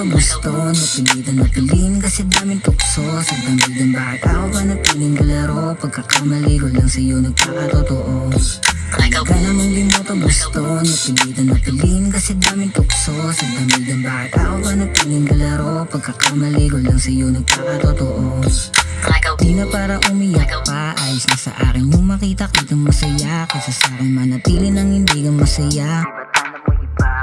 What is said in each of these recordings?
to gusto? Napilitan na pilin kasi daming tukso sa damdamin. Bakit ako ba napiling galaro? Pagkakamali ko lang sa'yo nagkakatotoo. Ka namang di mo to gusto. Napilitan na pilin kasi daming tukso sa damdamin. Bakit ako ba napiling galaro? Pagkakamali ko lang sa'yo nagkakatotoo. Di na para umiyak pa, ayos na sa akin yung makita kitang masaya. Kaysa sa akin manatili nang hindi ka masaya.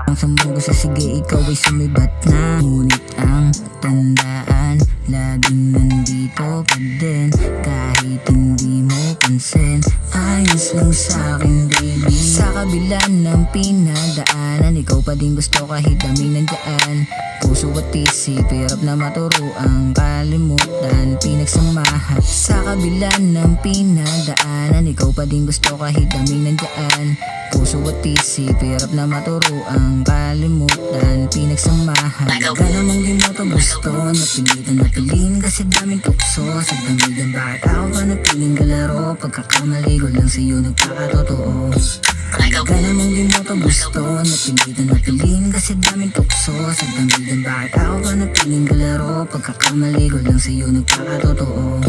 Ang sambong ko sa sige, ikaw ay sumibat na. Ngunit ang tandaan, laging nandito pa din. Kahit hindi mo pansin, ayos lang sa'kin baby. Sa kabila ng pinagdaanan, ikaw pa din gusto kahit daming nandyan. Puso at isip, hirap na maturo ang kalimutan. Pinagsamahan sa kabila ng pinagdaanan, ikaw pa din gusto kahit daming nandyan. Puso at isip, hirap na maturo ang kalimutan. Pinagsamahan ka namang di mo to gusto. Napilitan na pilin kasi daming tukso sa damigan. Bakit ako ba napiling galaro? Pagkakamali ko lang sa'yo nagkakatotoo. Ka namang di mo to gusto. Napilitan na pilin kasi daming tukso sa damigan. Bakit ako ba napiling galaro? Pagkakamali ko lang sa'yo nagkakatotoo.